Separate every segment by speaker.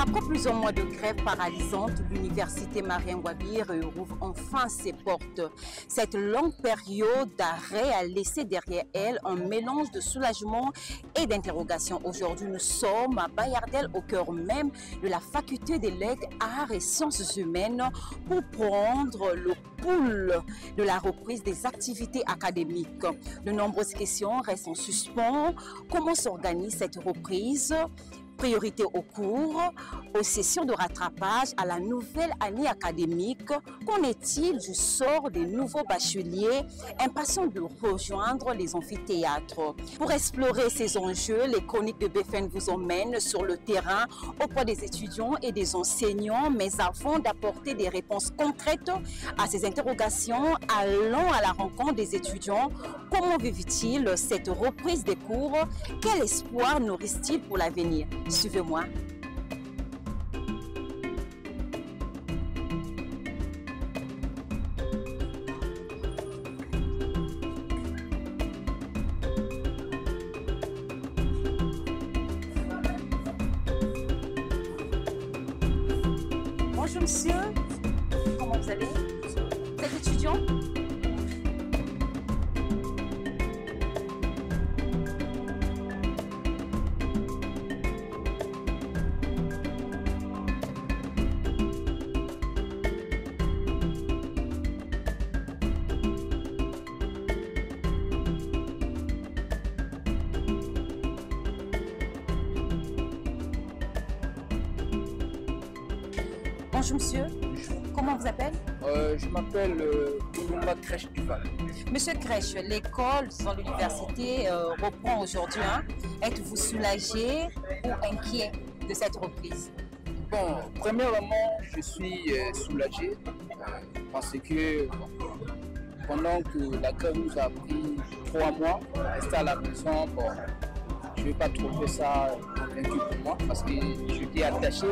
Speaker 1: Après plusieurs mois de grève paralysante, l'université Marien Ngouabi rouvre enfin ses portes. Cette longue période d'arrêt a laissé derrière elle un mélange de soulagement et d'interrogation. Aujourd'hui, nous sommes à Bayardel, au cœur même de la faculté des lettres, arts et sciences humaines, pour prendre le pouls de la reprise des activités académiques. De nombreuses questions restent en suspens. Comment s'organise cette reprise ? Priorité au cours, aux sessions de rattrapage, à la nouvelle année académique. Qu'en est-il du sort des nouveaux bacheliers impatients de rejoindre les amphithéâtres? Pour explorer ces enjeux, les chroniques de BFM vous emmènent sur le terrain auprès des étudiants et des enseignants. Mais avant d'apporter des réponses concrètes à ces interrogations, allons à la rencontre des étudiants. Comment vivent-ils cette reprise des cours? Quel espoir nourrissent-ils pour l'avenir? Suivez-moi. Bonjour monsieur, comment vous allez? Vous êtes étudiant? Bonjour monsieur, comment vous appelez?
Speaker 2: Je m'appelle Koulumba Crèche Duval.
Speaker 1: Monsieur Crèche, l'école dans l'université reprend aujourd'hui. Êtes-vous soulagé ou inquiet de cette reprise?
Speaker 2: Bon, premièrement, je suis soulagé parce que pendant que la grève nous a pris 3 mois, rester à la maison, bon, je ne vais pas trouver ça convaincu pour moi parce que j'étais attaché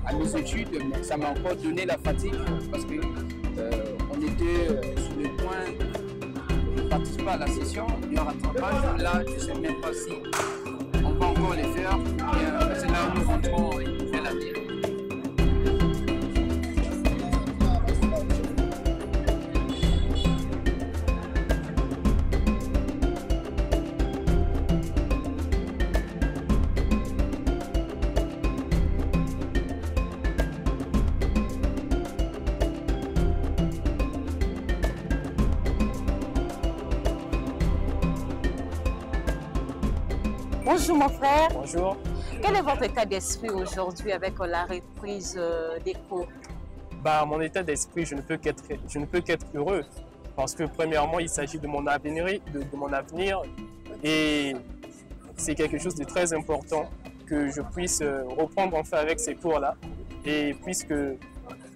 Speaker 2: à mes études, mais ça m'a encore donné la fatigue parce que on était sur le point de participer à la session de rattrapage. Là, je ne sais même pas si on va encore les faire. C'est là où nous rentrons une nouvelle année.
Speaker 1: Bonjour mon frère.
Speaker 2: Bonjour.
Speaker 1: Quel est votre état d'esprit aujourd'hui avec la reprise des cours?
Speaker 3: Mon état d'esprit, je ne peux qu'être heureux parce que premièrement, il s'agit de mon avenir, et c'est quelque chose de très important que je puisse reprendre enfin avec ces cours-là. Et puisque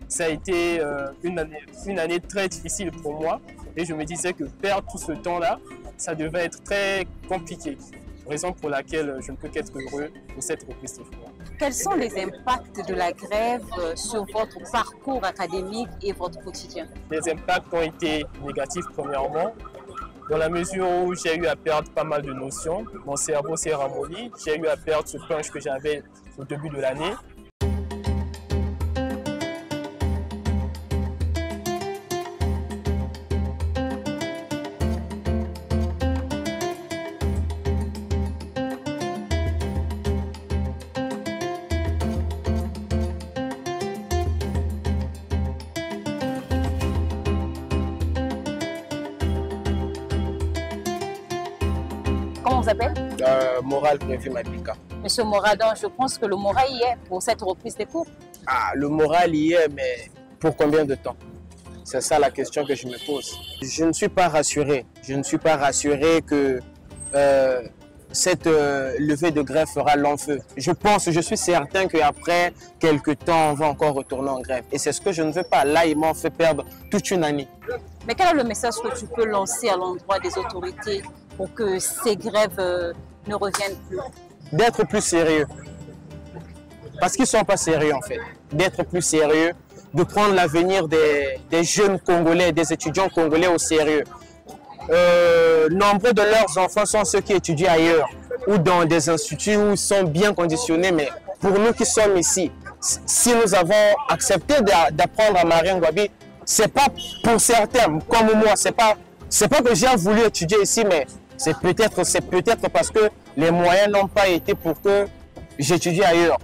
Speaker 3: ça a été une année très difficile pour moi et je me disais que perdre tout ce temps-là, ça devait être très compliqué. Raison pour laquelle je ne peux qu'être heureux pour cette reprise de cours.
Speaker 1: Quels sont les impacts de la grève sur votre parcours académique et votre quotidien?
Speaker 3: Les impacts ont été négatifs premièrement, dans la mesure où j'ai eu à perdre pas mal de notions. Mon cerveau s'est ramolli, j'ai eu à perdre ce punch que j'avais au début de l'année.
Speaker 1: Comment vous appelez?
Speaker 2: Moral prévu Madika.
Speaker 1: Monsieur Moradon, je pense que le moral y est pour cette reprise des cours.
Speaker 2: Le moral y est, mais pour combien de temps? C'est ça la question que je me pose. Je ne suis pas rassuré. Je ne suis pas rassuré que cette levée de grève fera long feu. Je suis certain qu'après quelques temps, on va encore retourner en grève. Et c'est ce que je ne veux pas. Là, ils m'ont fait perdre toute une année.
Speaker 1: Mais quel est le message que tu peux lancer à l'endroit des autorités pour que ces grèves ne reviennent plus?
Speaker 2: D'être plus sérieux. Parce qu'ils ne sont pas sérieux en fait. D'être plus sérieux, de prendre l'avenir des jeunes Congolais, des étudiants congolais au sérieux. Nombreux de leurs enfants sont ceux qui étudient ailleurs ou dans des instituts où ils sont bien conditionnés, mais
Speaker 4: pour nous qui sommes ici, si nous avons accepté d'apprendre à Marie Ngouabi, c'est pas pour certains, comme moi, c'est pas que j'ai voulu étudier ici, mais c'est peut-être parce que les moyens n'ont pas été pour que j'étudie ailleurs.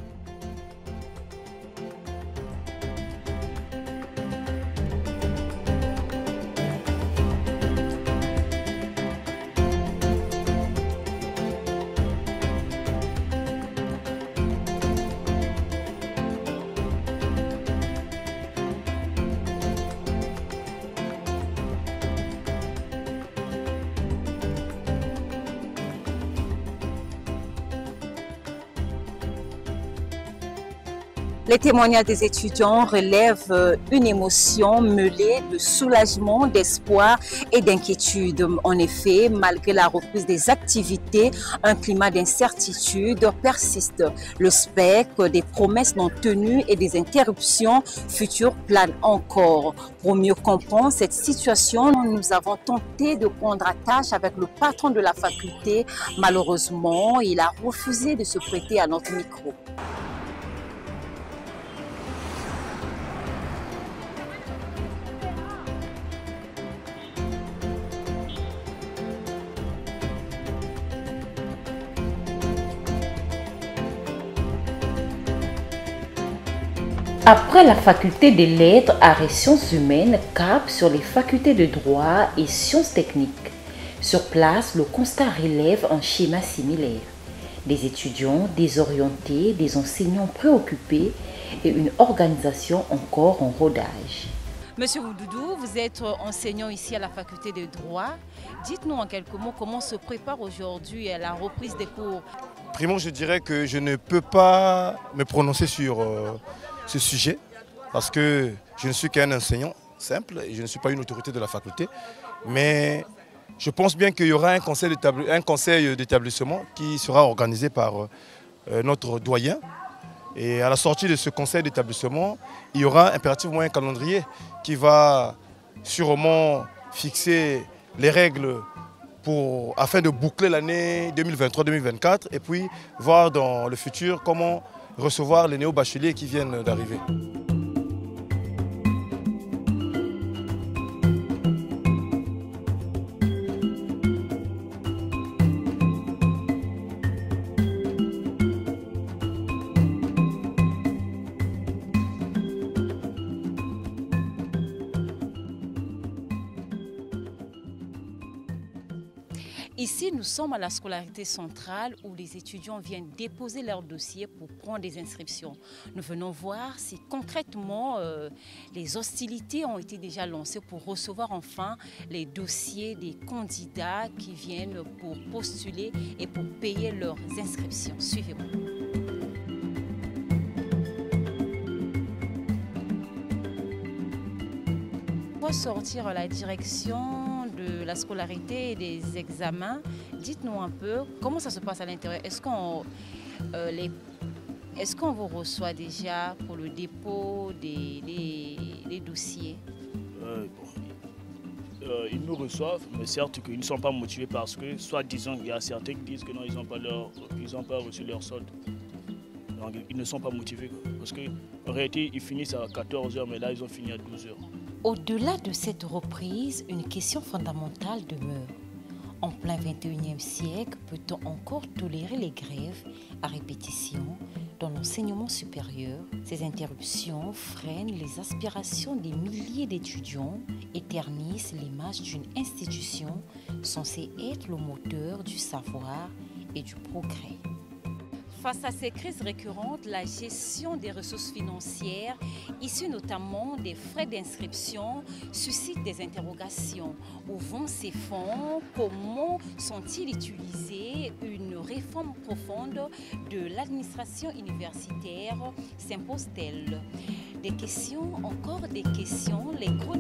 Speaker 1: Les témoignages des étudiants relèvent une émotion mêlée de soulagement, d'espoir et d'inquiétude. En effet, malgré la reprise des activités, un climat d'incertitude persiste. Le spectre des promesses non tenues et des interruptions futures plane encore. Pour mieux comprendre cette situation, nous avons tenté de prendre attache avec le patron de la faculté. Malheureusement, il a refusé de se prêter à notre micro.
Speaker 5: Après la faculté des lettres, arts et sciences humaines, cap sur les facultés de droit et sciences techniques. Sur place, le constat relève un schéma similaire. Des étudiants désorientés, des enseignants préoccupés et une organisation encore en rodage.
Speaker 1: Monsieur Woudoudou, vous êtes enseignant ici à la faculté de droit. Dites-nous en quelques mots comment se prépare aujourd'hui à la reprise des cours.
Speaker 6: Primo, je dirais que je ne peux pas me prononcer sur ce sujet parce que je ne suis qu'un enseignant simple et je ne suis pas une autorité de la faculté. Mais je pense bien qu'il y aura un conseil d'établissement qui sera organisé par notre doyen. Et à la sortie de ce conseil d'établissement, il y aura impérativement un calendrier qui va sûrement fixer les règles afin de boucler l'année 2023-2024 et puis voir dans le futur comment recevoir les néo-bacheliers qui viennent d'arriver.
Speaker 1: Ici, nous sommes à la scolarité centrale où les étudiants viennent déposer leur dossier pour prendre des inscriptions. Nous venons voir si concrètement les hostilités ont été déjà lancées pour recevoir enfin les dossiers des candidats qui viennent pour postuler et pour payer leurs inscriptions. Suivez-moi. Pour sortir à la direction de la scolarité et des examens, dites-nous un peu comment ça se passe à l'intérieur. Est-ce qu'on vous reçoit déjà pour le dépôt des dossiers?
Speaker 7: Ils nous reçoivent, mais certes qu'ils ne sont pas motivés parce que, soit disons, il y a certains qui disent que non, ils n'ont pas reçu leur solde. Donc ils ne sont pas motivés parce qu'en réalité, ils finissent à 14 h, mais là, ils ont fini à 12 h.
Speaker 5: Au-delà de cette reprise, une question fondamentale demeure. En plein 21e siècle, peut-on encore tolérer les grèves à répétition dans l'enseignement supérieur? Ces interruptions freinent les aspirations des milliers d'étudiants et ternissent l'image d'une institution censée être le moteur du savoir et du progrès.
Speaker 1: Face à ces crises récurrentes, la gestion des ressources financières, issues notamment des frais d'inscription, suscite des interrogations. Où vont ces fonds? Comment sont-ils utilisés? Une réforme profonde de l'administration universitaire s'impose-t-elle? Des questions, encore des questions. Les chroniques